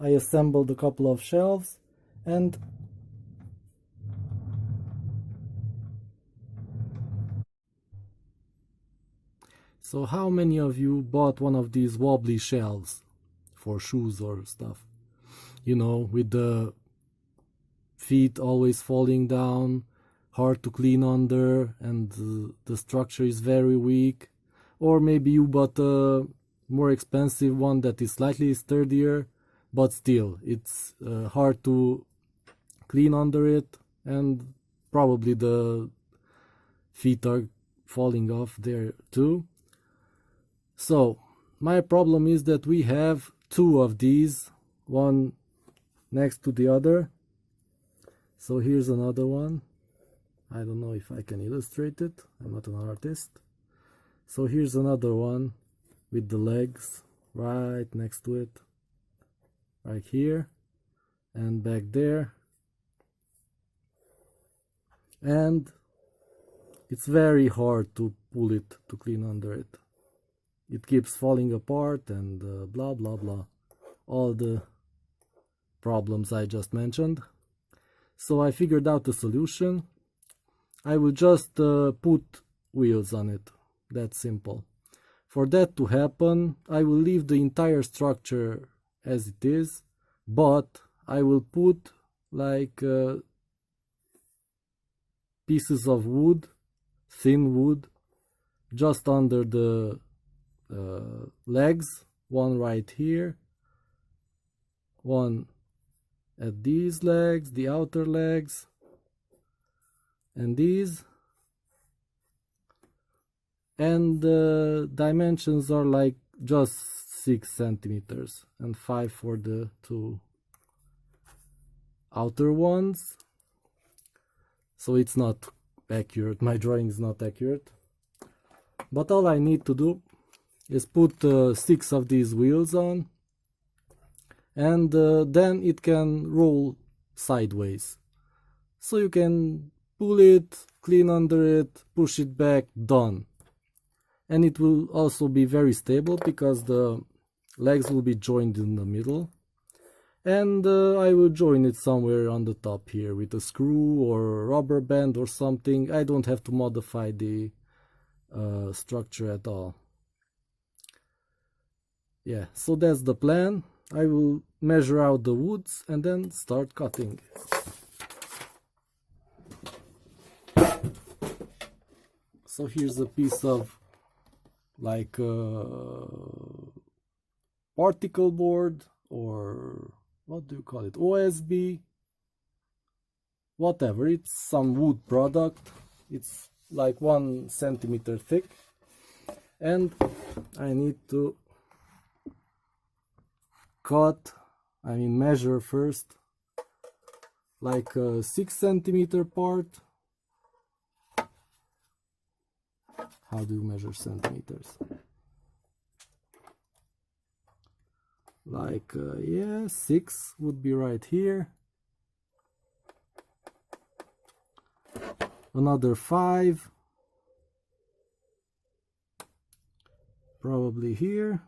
I assembled a couple of shelves, and so how many of you bought one of these wobbly shelves for shoes or stuff? You know, with the feet always falling down, hard to clean under, and the structure is very weak. Or maybe you bought a more expensive one that is slightly sturdier, but still it's hard to clean under it, and probably the feet are falling off there too. So my problem is that we have two of these, one next to the other. So here's another one. I don't know if I can illustrate it, I'm not an artist. So here's another one with the legs right next to it, right here and back there, and it's very hard to pull it, to clean under it. It keeps falling apart and blah blah blah, all the problems I just mentioned. So I figured out the solution. I will just put wheels on it. That's simple. For that to happen, I will leave the entire structure as it is, but I will put like pieces of wood, thin wood, just under the legs, one right here, one at these legs, the outer legs, and these, and the dimensions are like just 6 centimeters and 5 for the two outer ones. So it's not accurate, my drawing is not accurate, but all I need to do is put 6 of these wheels on, and then it can roll sideways. So you can pull it, clean under it, push it back, done. And it will also be very stable because the legs will be joined in the middle. And I will join it somewhere on the top here with a screw or a rubber band or something. I don't have to modify the structure at all. Yeah, so that's the plan. I will measure out the woods and then start cutting. So here's a piece of like particle board, or what do you call it, OSB, whatever. It's some wood product. It's like 1 centimeter thick, and I need to measure first like a 6 centimeter part. How do you measure centimeters? Like yeah, 6 would be right here, another 5 probably here,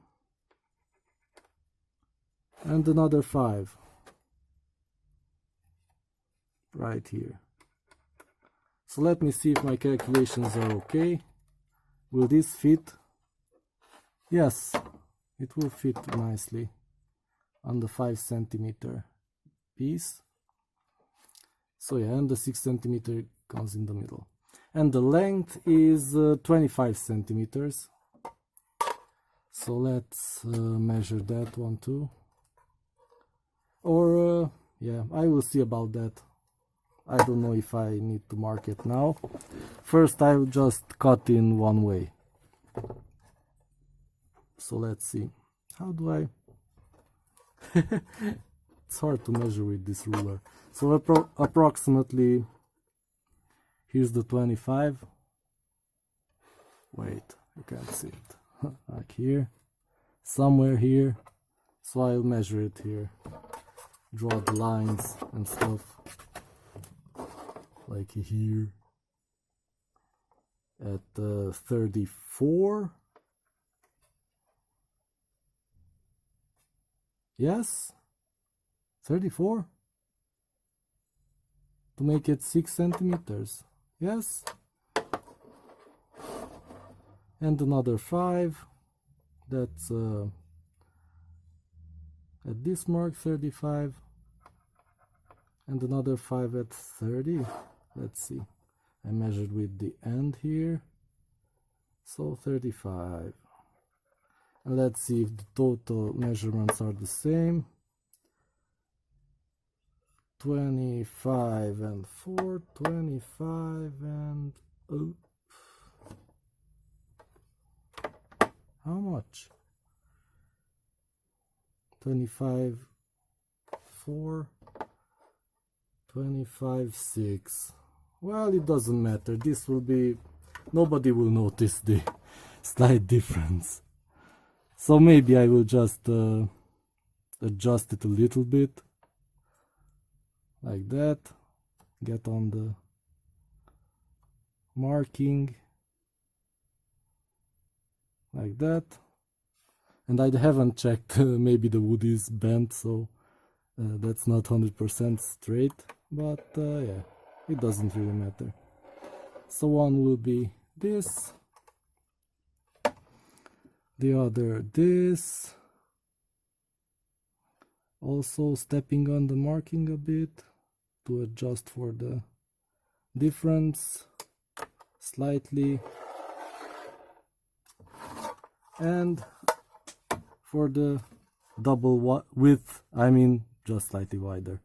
and another 5 right here. So let me see if my calculations are okay. Will this fit? Yes, it will fit nicely on the 5 centimeter piece. So yeah, and the 6 centimeter comes in the middle. And the length is 25 centimeters. So let's measure that one too. Or yeah, I will see about that. I don't know if I need to mark it now. First I will just cut in one way. So let's see. How do I... It's hard to measure with this ruler. So approximately, here's the 25. Wait, you can't see it. Like here, somewhere here. So I'll measure it here. Draw the lines and stuff. Like here. At 34. Yes, 34 to make it 6 centimeters. Yes. And another 5. That's at this mark, 35. And another 5 at 30. Let's see. I measured with the end here. So 35. And let's see if the total measurements are the same. 25 and 4, 25 and... Oh. How much? 25, 4, 25, 6. Well, it doesn't matter. This will be... Nobody will notice the slight difference. So maybe I will just adjust it a little bit. Like that. Get on the marking. Like that. And I haven't checked, maybe the wood is bent, so that's not 100% straight. But yeah, it doesn't really matter. So one will be this. The other this. Also stepping on the marking a bit to adjust for the difference slightly. And for the double width, I mean just slightly wider.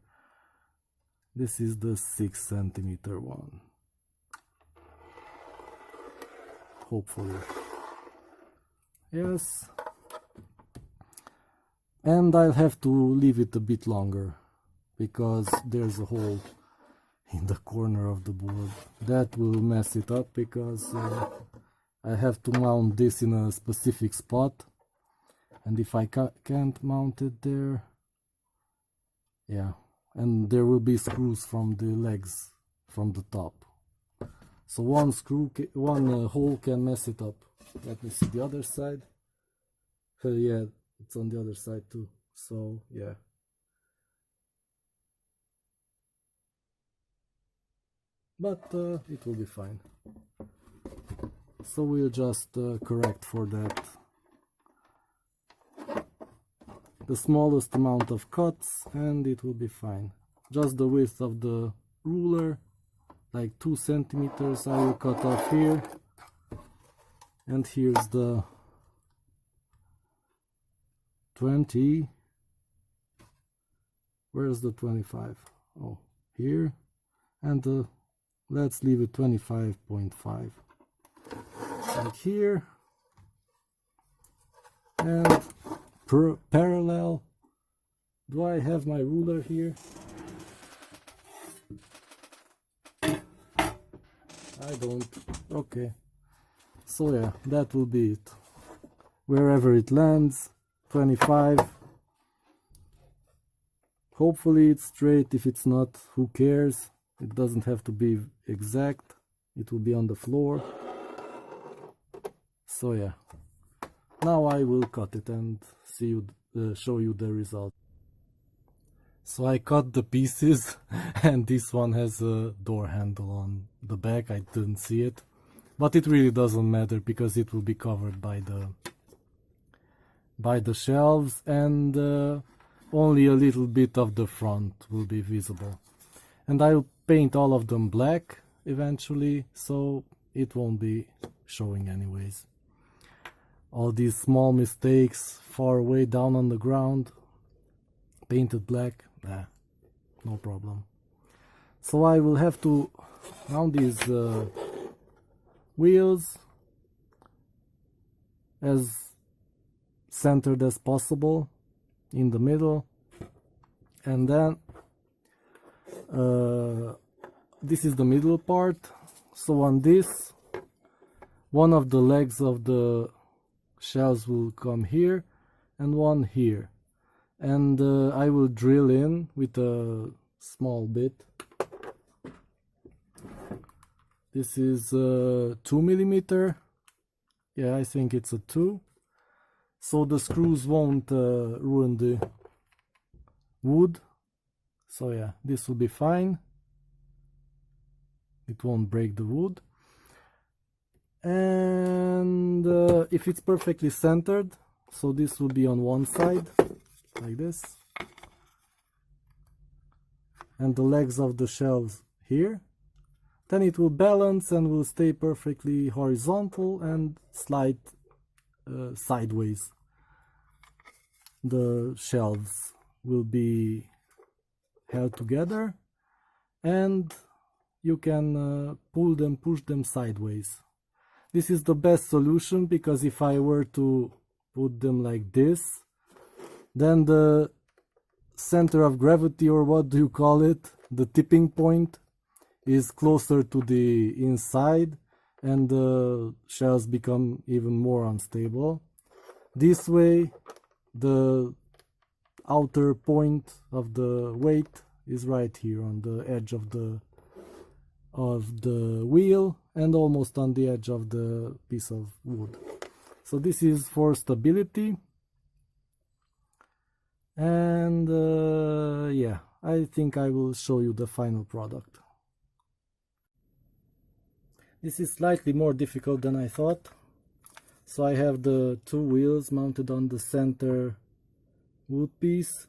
This is the 6 centimeter one. Hopefully. Yes. And I'll have to leave it a bit longer because there's a hole in the corner of the board. That will mess it up because I have to mount this in a specific spot, and if I can't mount it there, yeah, and there will be screws from the legs from the top, so one hole can mess it up. Let me see the other side. Yeah, it's on the other side too, so yeah. But it will be fine. So we'll just correct for that. The smallest amount of cuts and it will be fine. Just the width of the ruler, like 2 centimeters, I will cut off here. And here's the 20. Where's the 25? Oh, here. And let's leave it 25.5. Like here, and parallel. Do I have my ruler here? I don't. Okay, so yeah, that will be it. Wherever it lands, 25. Hopefully it's straight. If it's not, who cares? It doesn't have to be exact. It will be on the floor. So yeah, now I will cut it and show you the result. So I cut the pieces and this one has a door handle on the back. I didn't see it, but it really doesn't matter because it will be covered by the shelves, and only a little bit of the front will be visible. And I'll paint all of them black eventually, so it won't be showing anyways. All these small mistakes far way down on the ground, painted black, nah, no problem. So I will have to mount these wheels as centered as possible in the middle, and then this is the middle part. So on this, one of the legs of the shells will come here and one here, and I will drill in with a small bit. This is 2 millimeter. Yeah, I think it's a 2, so the screws won't ruin the wood So yeah, this will be fine. It won't break the wood. And if it's perfectly centered, so this will be on one side like this, and the legs of the shelves here, then it will balance and will stay perfectly horizontal and slide sideways. The shelves will be held together, and you can push them sideways. This is the best solution, because if I were to put them like this, then the center of gravity, or what do you call it, the tipping point, is closer to the inside, and the shells become even more unstable. This way, the outer point of the weight is right here on the edge of the wheel, and almost on the edge of the piece of wood. So this is for stability. And yeah, I think I will show you the final product. This is slightly more difficult than I thought. So I have the two wheels mounted on the center wood piece,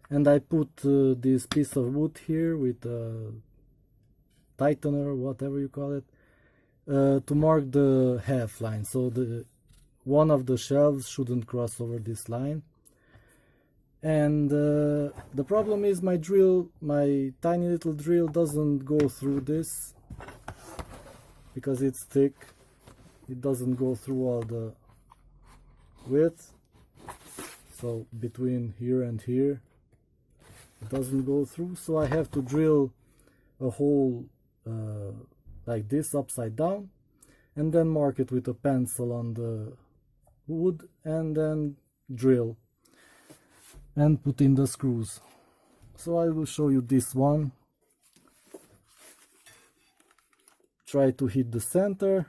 and I put this piece of wood here with a tightener, whatever you call it, to mark the half line, so one of the shelves shouldn't cross over this line. And the problem is my tiny little drill doesn't go through this, because it's thick. It doesn't go through all the width, so between here and here it doesn't go through, so I have to drill a hole like this upside down, and then mark it with a pencil on the wood, and then drill and put in the screws. So I will show you this one. Try to hit the center.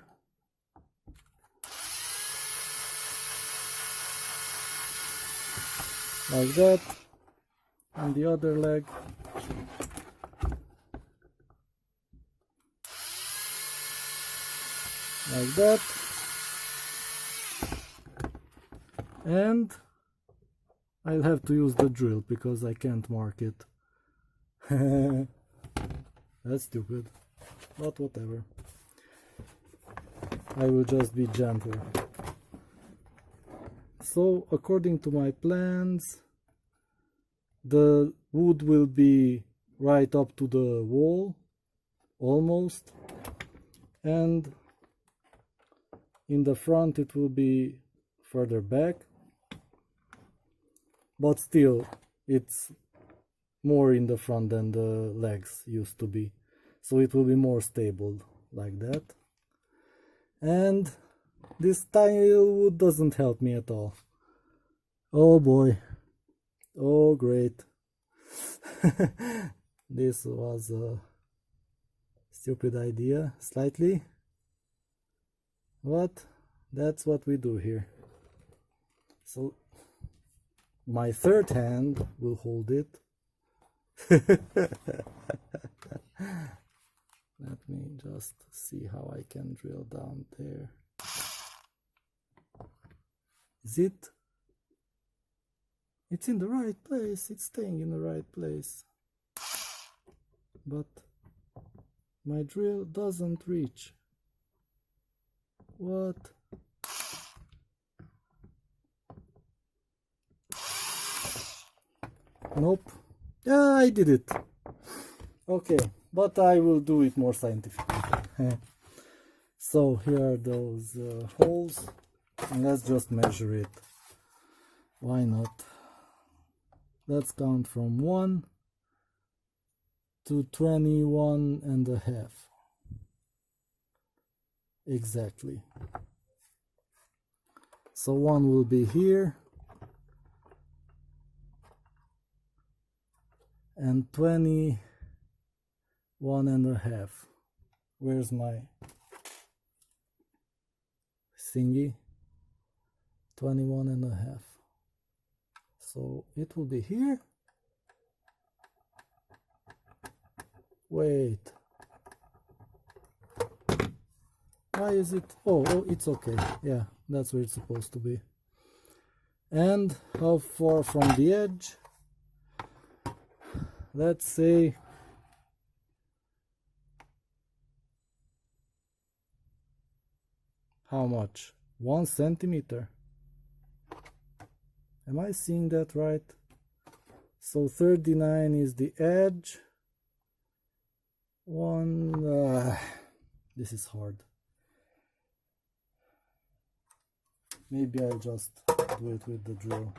Like that. And the other leg. Like that. And I'll have to use the drill because I can't mark it. That's stupid, but whatever. I will just be gentler. So according to my plans, the wood will be right up to the wall, almost, and in the front it will be further back, but still it's more in the front than the legs used to be, so it will be more stable like that. And this tiny little wood doesn't help me at all. Oh boy, oh great. This was a stupid idea, slightly, but that's what we do here. So my third hand will hold it. Let me just see how I can drill down there. Is it? It's in the right place, it's staying in the right place. But my drill doesn't reach. What? Nope. Yeah, I did it. Okay, but I will do it more scientifically. So here are those holes, and let's just measure it. Why not? Let's count from 1 to 21.5. Exactly. So 1 will be here, and 21.5. Where's my thingy? 21.5. So it will be here, Wait. Why is it? Oh, it's okay. Yeah, that's where it's supposed to be. And how far from the edge? Let's say how much? 1 centimeter. Am I seeing that right? So 39 is the edge. This is hard. Maybe I'll just do it with the drill.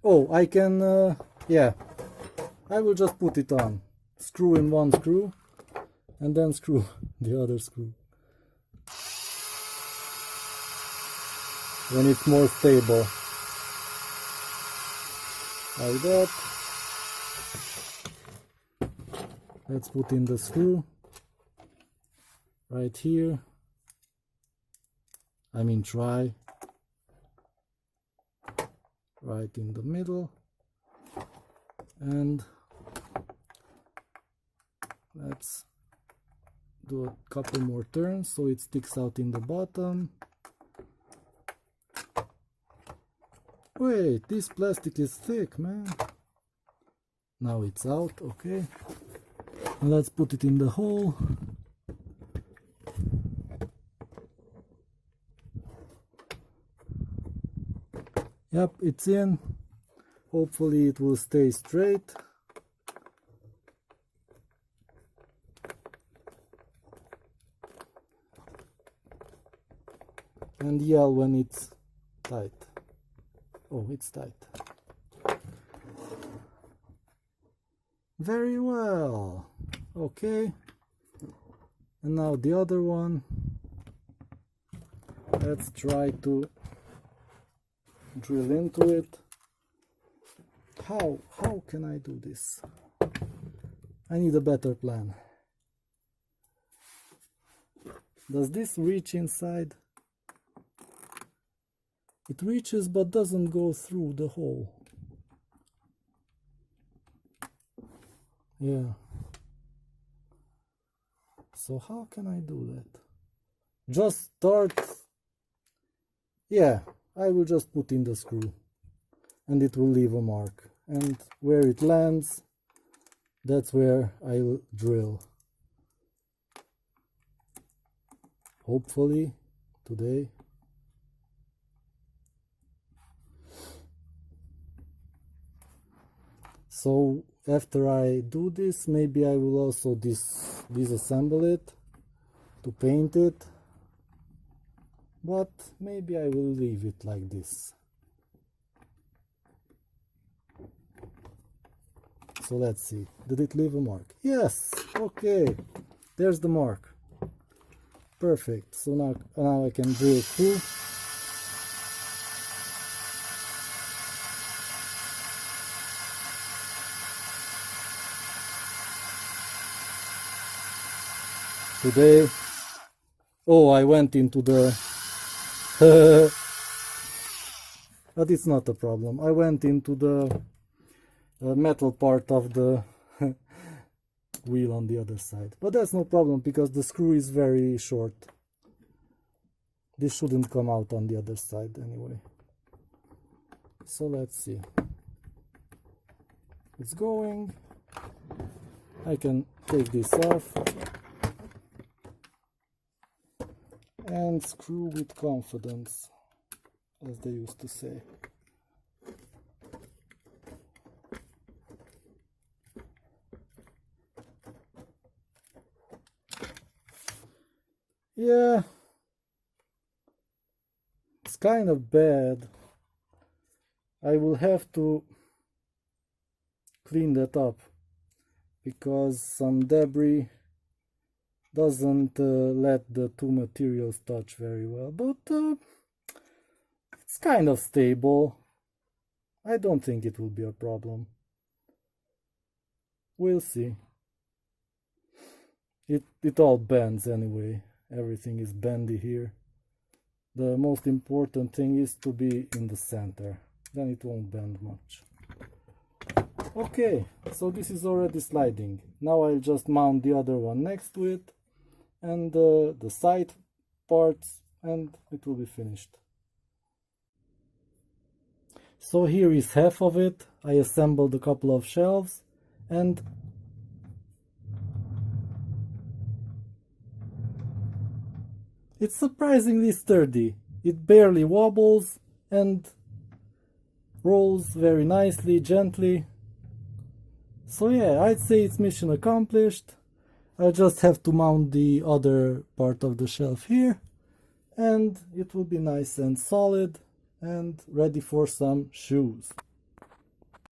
Oh, I can, yeah, I will just put it on. Screw in one screw and then screw the other screw. When it's more stable. Like that. Let's put in the screw right here. I mean try. Right in the middle. And let's do a couple more turns so it sticks out in the bottom. Wait, this plastic is thick, man. Now it's out, okay. And let's put it in the hole. Yep, it's in. Hopefully it will stay straight. And yell when it's tight. Oh, it's tight. Very well. Okay. And now the other one. Let's try to drill into it. How can I do this? I need a better plan. Does this reach inside? It reaches but doesn't go through the hole. Yeah. So how can I do that? Just start. Yeah, I will just put in the screw and it will leave a mark. And where it lands, that's where I'll drill. Hopefully today. So after I do this, maybe I will also disassemble it to paint it, but maybe I will leave it like this. So let's see, did it leave a mark? Yes, okay, there's the mark. Perfect, so now I can drill through. Today, oh, I went into the, but it's not a problem. I went into the metal part of the wheel on the other side. But that's no problem because the screw is very short. This shouldn't come out on the other side anyway. So let's see. It's going. I can take this off. And screw with confidence, as they used to say. Yeah, it's kind of bad. I will have to clean that up because some debris doesn't let the two materials touch very well, but it's kind of stable. I don't think it will be a problem. We'll see. It all bends anyway. Everything is bendy here. The most important thing is to be in the center. Then it won't bend much. Okay, so this is already sliding. Now I'll just mount the other one next to it and the side parts, and it will be finished. So here is half of it. I assembled a couple of shelves and it's surprisingly sturdy. It barely wobbles and rolls very nicely, gently. So yeah, I'd say it's mission accomplished. I'll just have to mount the other part of the shelf here and it will be nice and solid and ready for some shoes.